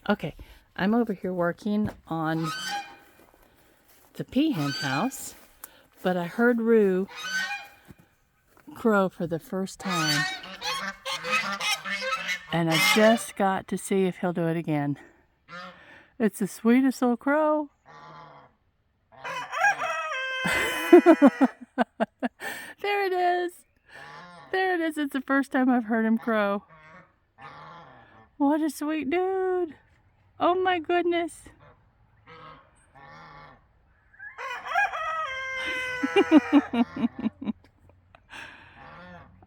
Okay, I'm over here working on the peahen house, but I heard Rue crow for the first time, and I just got to see if he'll do it again. It's the sweetest little crow. There it is. There it is. It's the first time I've heard him crow. What a sweet dude. Oh my goodness.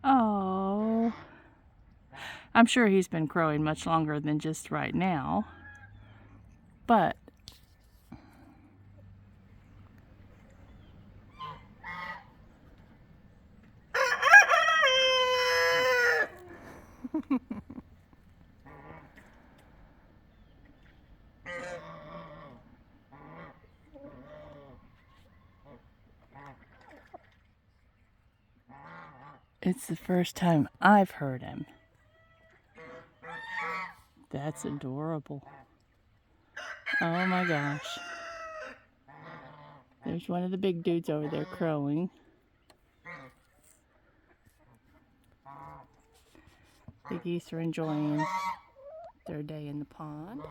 Oh. I'm sure he's been crowing much longer than just right now. But it's the first time I've heard him. That's adorable. Oh my gosh. There's one of the big dudes over there crowing. The geese are enjoying their day in the pond.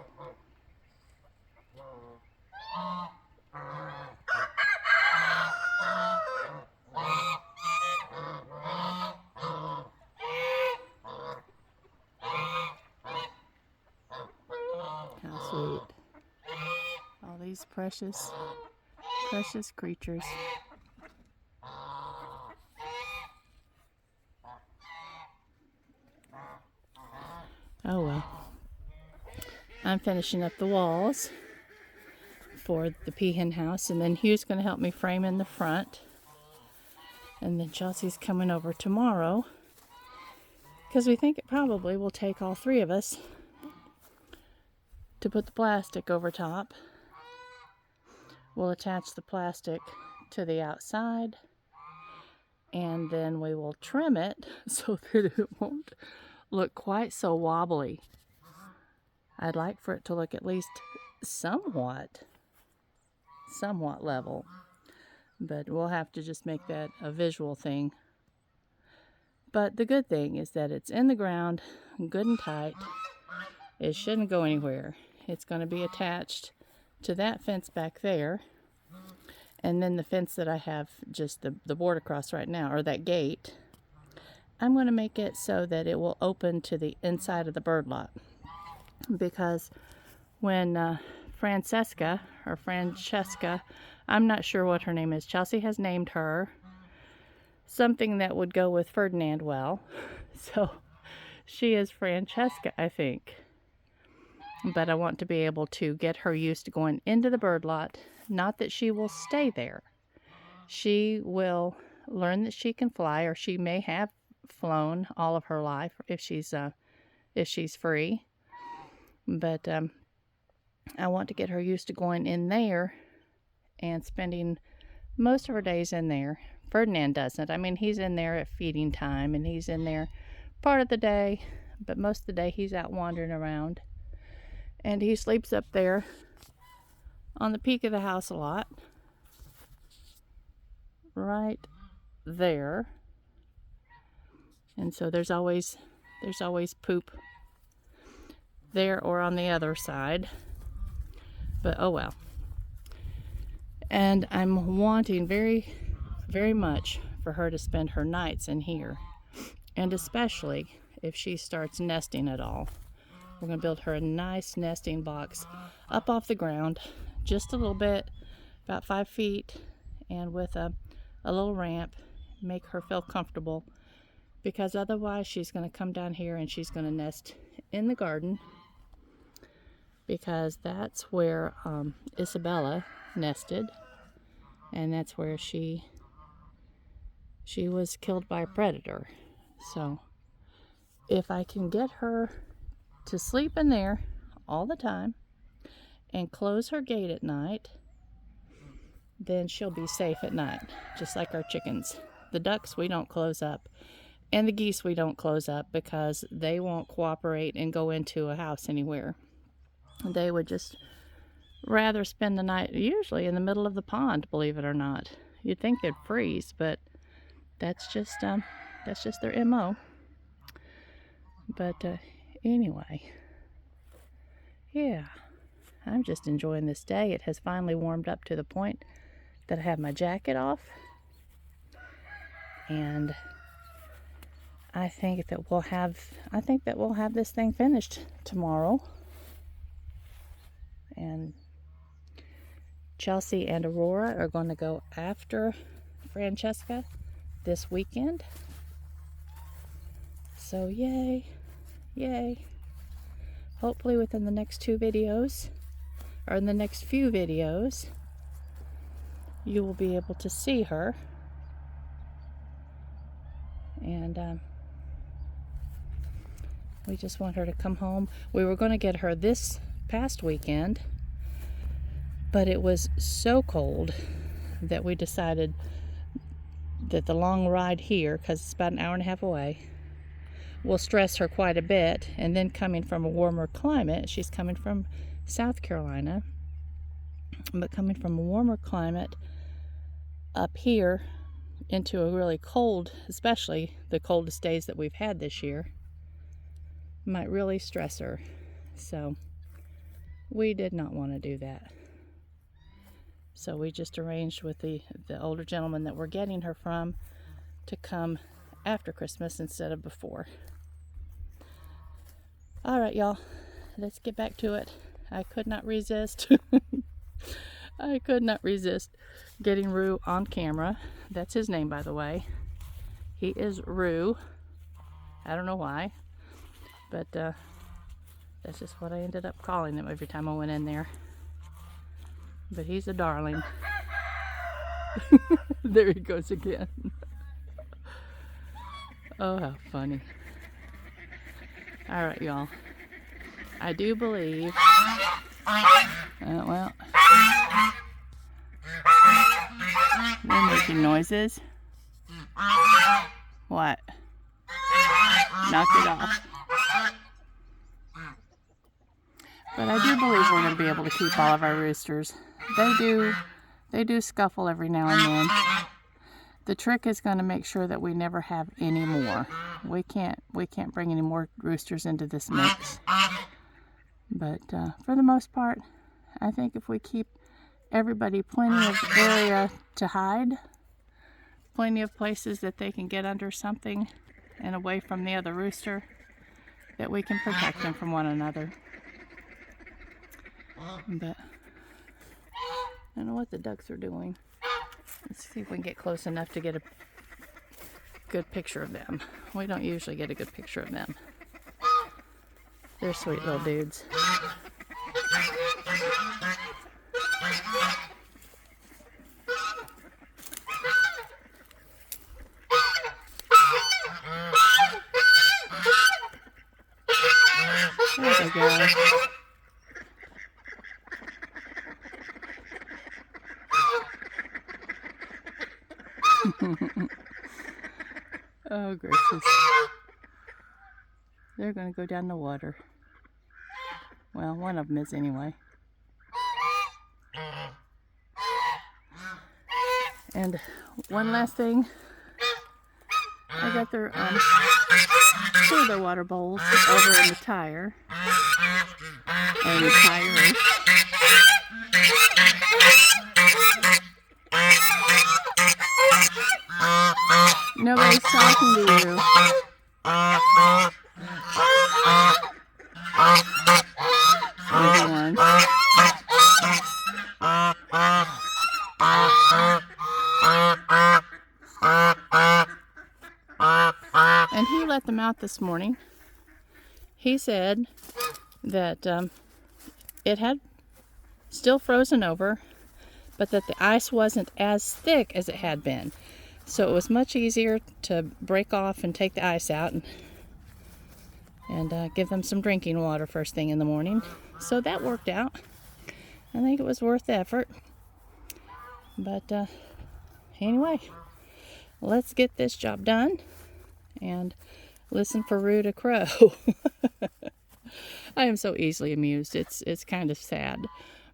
How sweet. All these precious creatures. Oh well. I'm finishing up the walls for the peahen house, and then Hugh's going to help me frame in the front. And then Chelsea's coming over tomorrow because we think it probably will take all three of us to put the plastic over top. We'll attach the plastic to the outside, and then we will trim it so that it won't look quite so wobbly. I'd like for it to look at least somewhat level, but we'll have to just make that a visual thing. But the good thing is that it's in the ground, good and tight. It shouldn't go anywhere. It's going to be attached to that fence back there, and then the fence that I have just the board across right now, or that gate, I'm going to make it so that it will open to the inside of the bird lot. Because when Francesca, I'm not sure what her name is. Chelsea has named her something that would go with Ferdinand well. So she is Francesca, I think. But I want to be able to get her used to going into the bird lot. Not that she will stay there. She will learn that she can fly, or she may have flown all of her life if she's free. But I want to get her used to going in there and spending most of her days in there. Ferdinand doesn't. I mean, he's in there at feeding time, and he's in there part of the day, but most of the day he's out wandering around. And he sleeps up there on the peak of the house a lot. Right there. And so there's always poop there or on the other side. But oh well. And I'm wanting very, very much for her to spend her nights in here. And especially if she starts nesting at all. We're going to build her a nice nesting box up off the ground, just a little bit, about 5 feet, and with a little ramp, make her feel comfortable. Because otherwise she's going to come down here and she's going to nest in the garden. Because that's where Isabella nested. And that's where she was killed by a predator. So if I can get her to sleep in there all the time and close her gate at night, then she'll be safe at night, just like our chickens. The ducks we don't close up, and the geese we don't close up because they won't cooperate and go into a house anywhere. They would just rather spend the night usually in the middle of the pond, believe it or not. You'd think they'd freeze, but that's just their MO. But anyway, yeah, I'm just enjoying this day. It has finally warmed up to the point that I have my jacket off, and I think that we'll have this thing finished tomorrow. And Chelsea and Aurora are going to go after Francesca this weekend. So yay, yay. Hopefully within the next 2 videos, or in the next few videos, you will be able to see her. And we just want her to come home. We were going to get her this past weekend, but it was so cold that we decided that the long ride here, because it's about an hour and a half away, will stress her quite a bit. And then coming from a warmer climate, she's coming from South Carolina, but coming from a warmer climate up here into a really cold, especially the coldest days that we've had this year, might really stress her. So we did not want to do that. So we just arranged with the older gentleman that we're getting her from to come after Christmas instead of before. All right, y'all, let's get back to it. I could not resist. I could not resist getting Rue on camera. That's his name, by the way. He is Rue. I don't know why, but that's just what I ended up calling him every time I went in there. But he's a darling. There he goes again. Oh, how funny. All right, y'all. I do believe... well... They're making noises. What? Knock it off. But I do believe we're going to be able to keep all of our roosters. They do scuffle every now and then. The trick is going to make sure that we never have any more. We can't bring any more roosters into this mix. But for the most part, I think if we keep everybody plenty of area to hide, plenty of places that they can get under something and away from the other rooster, that we can protect them from one another. But I don't know what the ducks are doing. Let's see if we can get close enough to get a good picture of them. We don't usually get a good picture of them. They're sweet little dudes. There they go. Oh, gracious. They're going to go down the water. Well, one of them is anyway. And one last thing. I got their two of their water bowls over in the tire. Or the tire. Nobody's talking to you. Everyone. And he let them out this morning. He said that it had still frozen over, but that the ice wasn't as thick as it had been. So it was much easier to break off and take the ice out and give them some drinking water first thing in the morning. So that worked out. I think it was worth the effort. But anyway, let's get this job done and listen for Rue to crow. I am so easily amused. It's kind of sad,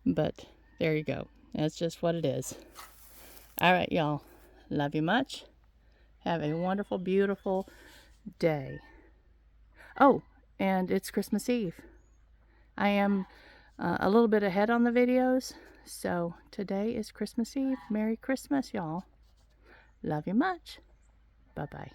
but there you go. That's just what it is. All right, y'all. Love you much. Have a wonderful, beautiful day. Oh, and it's Christmas Eve. I am a little bit ahead on the videos, so today is Christmas Eve. Merry Christmas, y'all. Love you much. Bye-bye.